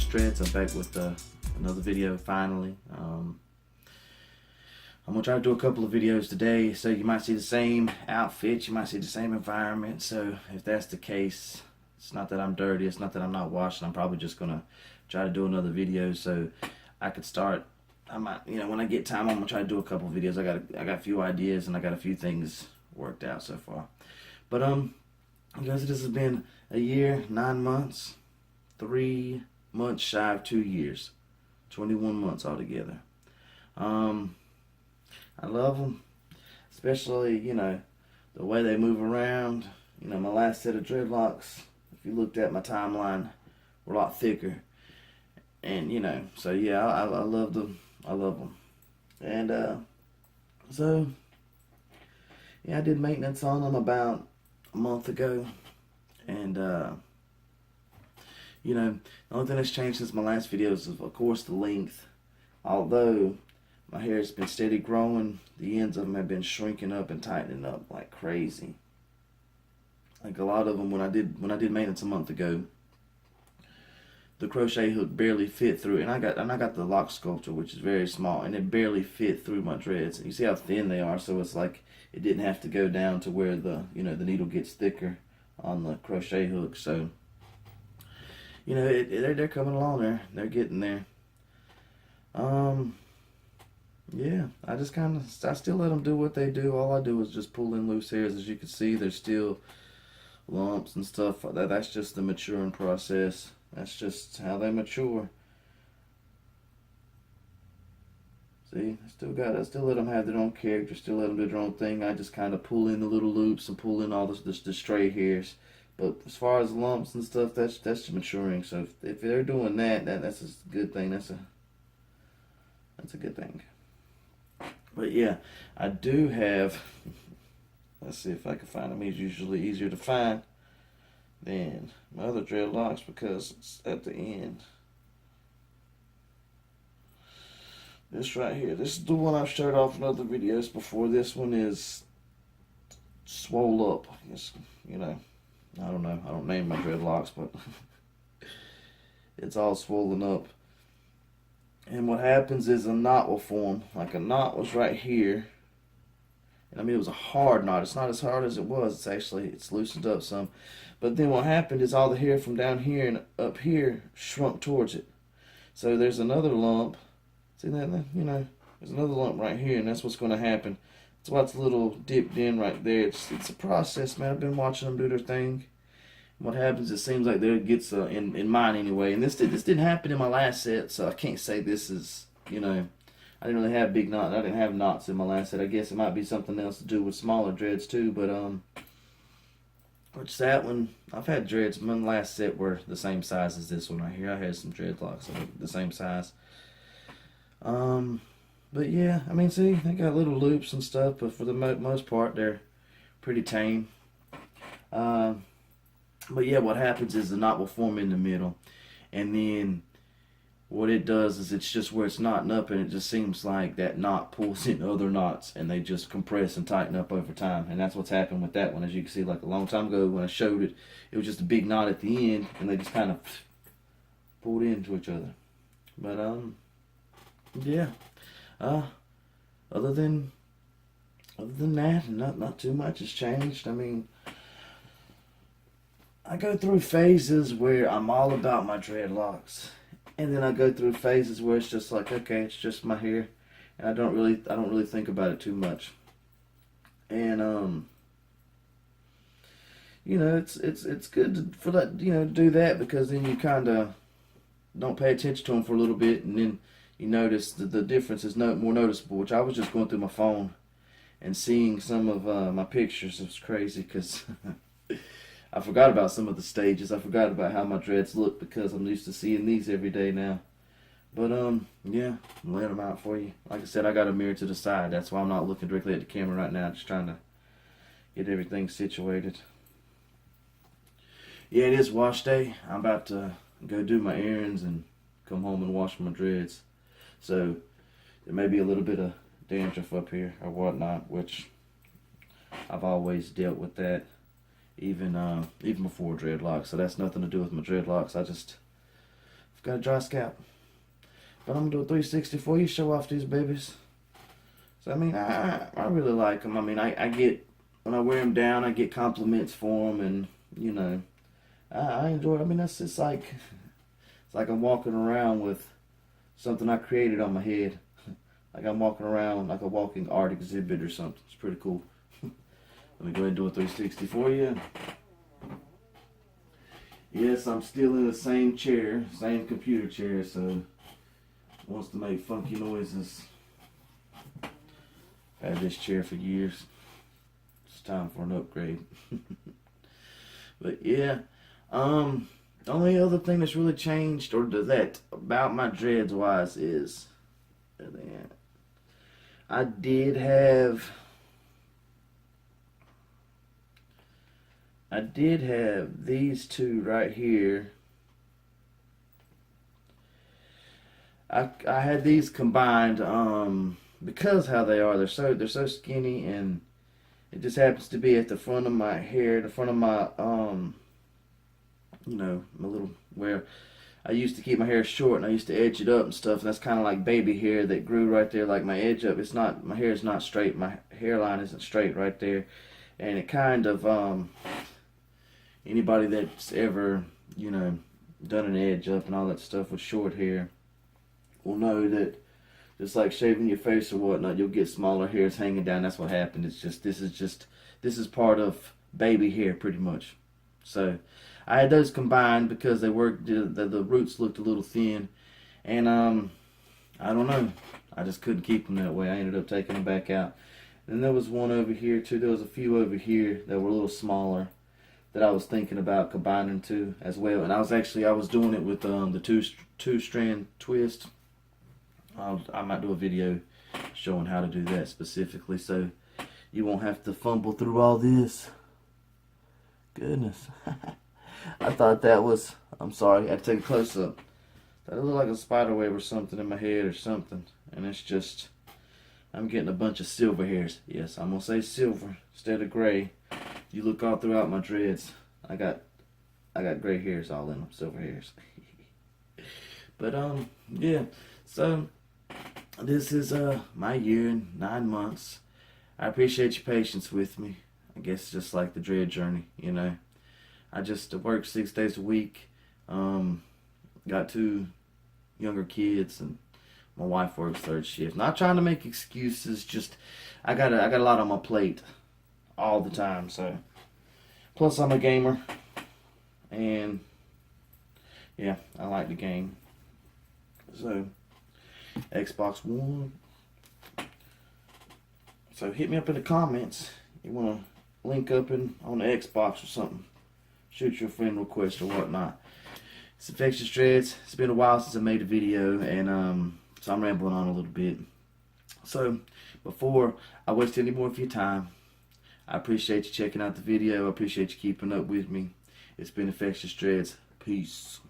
NFEKtIOUS Dreads. I'm back with another video finally. I'm gonna try to do a couple of videos today, so you might see the same outfit, you might see the same environment. So if that's the case, it's not that I'm dirty, it's not that I'm not washing. I'm probably just gonna try to do another video so I could start. I might, when I get time, I'm gonna try to do a couple of videos. I got a few ideas and I got a few things worked out so far. But guys, this has been a year, 9 months, 3 months shy of 2 years, 21 months altogether. I love them, especially, the way they move around. My last set of dreadlocks, if you looked at my timeline, were a lot thicker. And, so yeah, I love them. I love them. And, so, yeah, I did maintenance on them about a month ago. And, the only thing that's changed since my last video is, of course, the length. Although my hair has been steady growing, the ends of them have been shrinking up and tightening up like crazy. Like a lot of them, when I did maintenance a month ago, the crochet hook barely fit through, and I got the lock sculptor, which is very small, and it barely fit through my dreads. And you see how thin they are, so it's like it didn't have to go down to where the the needle gets thicker on the crochet hook. So they're coming along there. They're getting there. Yeah, I still let them do what they do. All I do is just pull in loose hairs. As you can see, there's still lumps and stuff. That's just the maturing process. That's just how they mature. See, I still let them have their own character, still let them do their own thing. I just kind of pull in the little loops and pull in all the stray hairs. But as far as lumps and stuff, that's maturing. So if they're doing that's a good thing. That's a good thing. But yeah, I do have, let's see if I can find them. It's usually easier to find than my other dreadlocks because it's at the end. This right here, this is the one I've showed off in other videos before. This one is swole up. It's, I don't know. I don't name my dreadlocks, but it's all swollen up. And what happens is a knot will form. Like a knot was right here. And I mean, it was a hard knot. It's not as hard as it was. It's loosened up some. But then what happened is all the hair from down here and up here shrunk towards it. So there's another lump. See that? There's another lump right here, and that's what's going to happen. That's why it's a little dipped in right there. It's a process, man. I've been watching them do their thing. What happens, it seems like there gets, in mine anyway, and this didn't happen in my last set, so I can't say this is, I didn't really have big knots. I didn't have knots in my last set. I guess it might be something else to do with smaller dreads too, but, which that one, I've had dreads, my last set were the same size as this one right here. I had some dreadlocks the same size. But yeah, I mean, see, they got little loops and stuff, but for the most part, they're pretty tame. But yeah, what happens is the knot will form in the middle, and then what it does is it's just where it's knotting up, and it just seems like that knot pulls in other knots, and they just compress and tighten up over time. And that's what's happened with that one. As you can see, like a long time ago when I showed it, it was just a big knot at the end, and they just kind of pulled into each other. But yeah, other than that, not too much has changed. I mean, I go through phases where I'm all about my dreadlocks, and then I go through phases where it's just like, okay, it's just my hair, and I don't really think about it too much. And it's good for that, do that, because then you kind of don't pay attention to them for a little bit, and then you notice that the difference is more noticeable. Which I was just going through my phone and seeing some of my pictures. It was crazy because I forgot about some of the stages. I forgot about how my dreads look because I'm used to seeing these every day now. But yeah, I'm laying them out for you. Like I said, I got a mirror to the side. That's why I'm not looking directly at the camera right now. Just trying to get everything situated. Yeah, it is wash day. I'm about to go do my errands and come home and wash my dreads. So there may be a little bit of dandruff up here or whatnot, which I've always dealt with that. even before dreadlocks. So that's nothing to do with my dreadlocks. I just got a dry scalp. But I'm gonna do a 360 for you, show off these babies. So I mean, I really like them. I mean, I get, when I wear them down, I get compliments for them, and you know, I enjoy it. I mean, it's like I'm walking around with something I created on my head. Like I'm walking around like a walking art exhibit or something. It's pretty cool. Let me go ahead and do a 360 for you. Yes, I'm still in the same chair, same computer chair, so it wants to make funky noises. I've had this chair for years. It's time for an upgrade. But yeah, the only other thing that's really changed, or that about my dreads wise, is I did have these two right here. I had these combined because how they are. They're so skinny, and it just happens to be at the front of my hair, the front of my you know, my little, where I used to keep my hair short and I used to edge it up and stuff, and that's kind of like baby hair that grew right there, like my edge up. It's not, my hair is not straight, my hairline isn't straight right there, and it kind of anybody that's ever, you know, done an edge up and all that stuff with short hair will know that just like shaving your face or whatnot, you'll get smaller hairs hanging down. That's what happened. It's just, this is part of baby hair pretty much. So I had those combined because they worked, the roots looked a little thin, and I don't know, I just couldn't keep them that way. I ended up taking them back out. And there was one over here too. There was a few over here that were a little smaller that I was thinking about combining to as well. And I was doing it with the two strand twist. I might do a video showing how to do that specifically, so you won't have to fumble through all this. Goodness. I thought that was, I'm sorry, I had to take a close up. That looked like a spider web or something in my head or something. And it's just, I'm getting a bunch of silver hairs. Yes, I'm going to say silver instead of gray. You look all throughout my dreads, I got gray hairs all in them, silver hairs. But yeah, so this is my year and 9 months. I appreciate your patience with me. I guess just like the dread journey, you know. I just work 6 days a week. Got 2 younger kids, and my wife works 3rd shift. Not trying to make excuses, just I got a lot on my plate all the time. So plus I'm a gamer, and yeah, I like the game. So Xbox One. So hit me up in the comments. You want to link up on the Xbox or something? Shoot your friend request or whatnot. It's Infectious Dreads. It's been a while since I made a video, and so I'm rambling on a little bit. So before I waste any more of your time, I appreciate you checking out the video. I appreciate you keeping up with me. It's been Infectious Dreads. Peace.